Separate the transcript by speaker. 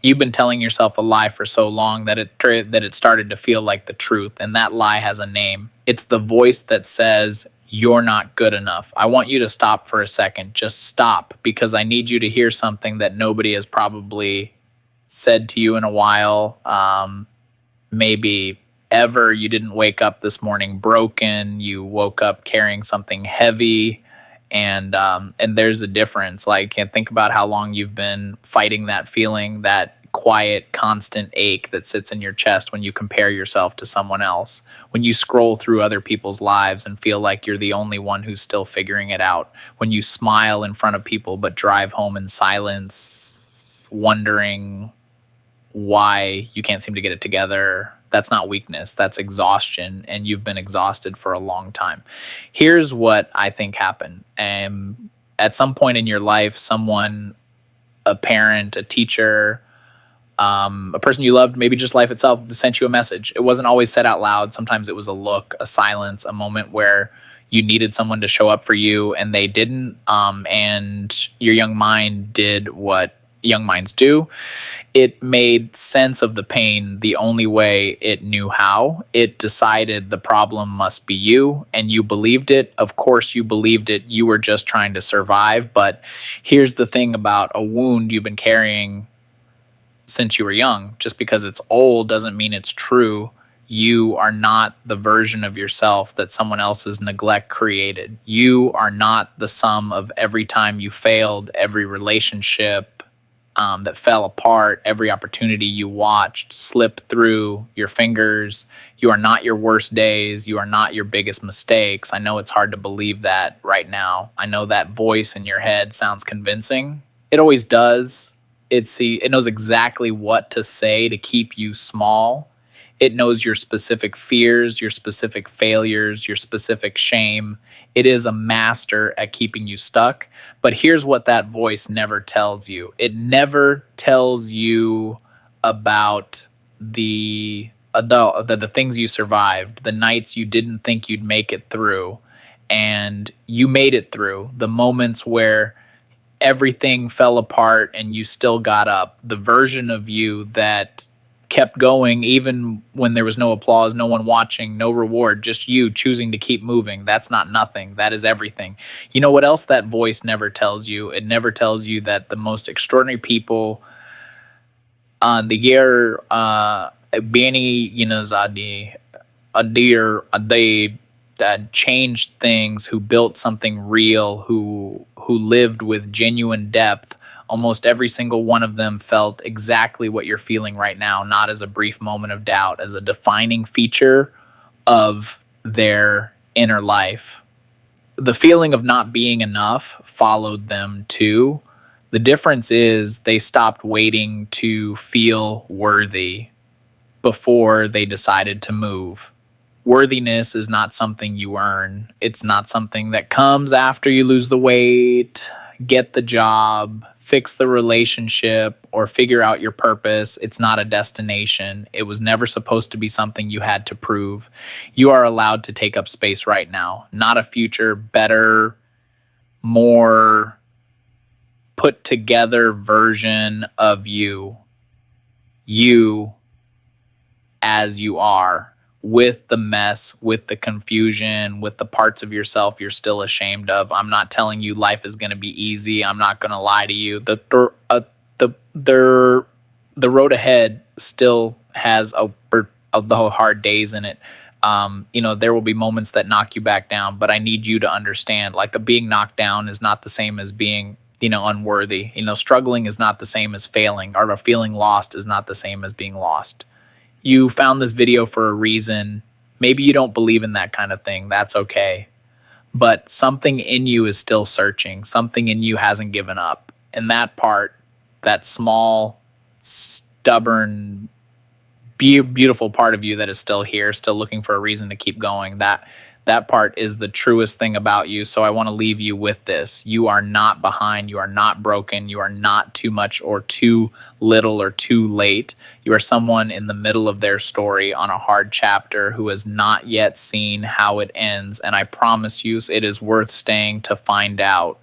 Speaker 1: You've been telling yourself a lie for so long that it started to feel like the truth, and that lie has a name. It's the voice that says you're not good enough. I want you to stop for a second. Just stop, because I need you to hear something that nobody has probably said to you in a while. Maybe ever. You didn't wake up this morning broken. You woke up carrying something heavy, and there's a difference. Like, can't think about how long you've been fighting that feeling, that quiet, constant ache that sits in your chest when you compare yourself to someone else, when you scroll through other people's lives and feel like you're the only one who's still figuring it out, when you smile in front of people but drive home in silence, wondering why you can't seem to get it together. That's not weakness, that's exhaustion, and you've been exhausted for a long time. Here's what I think happened. At some point in your life, someone, a parent, a teacher, a person you loved, maybe just life itself, sent you a message. It wasn't always said out loud. Sometimes it was a look, a silence, a moment where you needed someone to show up for you and they didn't. And your young mind did what young minds do. It made sense of the pain the only way it knew how. It decided the problem must be you, and you believed it. Of course you believed it. You were just trying to survive. But here's the thing about a wound you've been carrying since you were young. Just because it's old doesn't mean it's true. You are not the version of yourself that someone else's neglect created. You are not the sum of every time you failed, every relationship that fell apart, every opportunity you watched slip through your fingers. You are not your worst days. You are not your biggest mistakes. I know it's hard to believe that right now. I know that voice in your head sounds convincing. It always does. It knows exactly what to say to keep you small. It knows your specific fears, your specific failures, your specific shame. It is a master at keeping you stuck. But here's what that voice never tells you. It never tells you about the things you survived, the nights you didn't think you'd make it through, and you made it through, the moments where everything fell apart and you still got up, the version of you that kept going even when there was no applause, no one watching, no reward, just you choosing to keep moving. That's not nothing. That is everything. You know what else that voice never tells you? It never tells you that the most extraordinary people on the year Bani Yinazadi Adir Ade that changed things, who built something real, who lived with genuine depth. Almost every single one of them felt exactly what you're feeling right now, not as a brief moment of doubt, as a defining feature of their inner life. The feeling of not being enough followed them too. The difference is they stopped waiting to feel worthy before they decided to move. Worthiness is not something you earn. It's not something that comes after you lose the weight, get the job, fix the relationship, or figure out your purpose. It's not a destination. It was never supposed to be something you had to prove. You are allowed to take up space right now, not a future, better, more put together version of you. You as you are, with the mess, with the confusion, with the parts of yourself you're still ashamed of. I'm not telling you life is going to be easy. I'm not going to lie to you. The road ahead still has the hard days in it. There will be moments that knock you back down, but I need you to understand, like, being knocked down is not the same as being, unworthy. Struggling is not the same as failing, or feeling lost is not the same as being lost. You found this video for a reason. Maybe you don't believe in that kind of thing. That's okay. But something in you is still searching. Something in you hasn't given up. And that part, that small, stubborn, beautiful part of you that is still here, still looking for a reason to keep going, that part is the truest thing about you. So I want to leave you with this. You are not behind. You are not broken. You are not too much or too little or too late. You are someone in the middle of their story on a hard chapter who has not yet seen how it ends. And I promise you, it is worth staying to find out.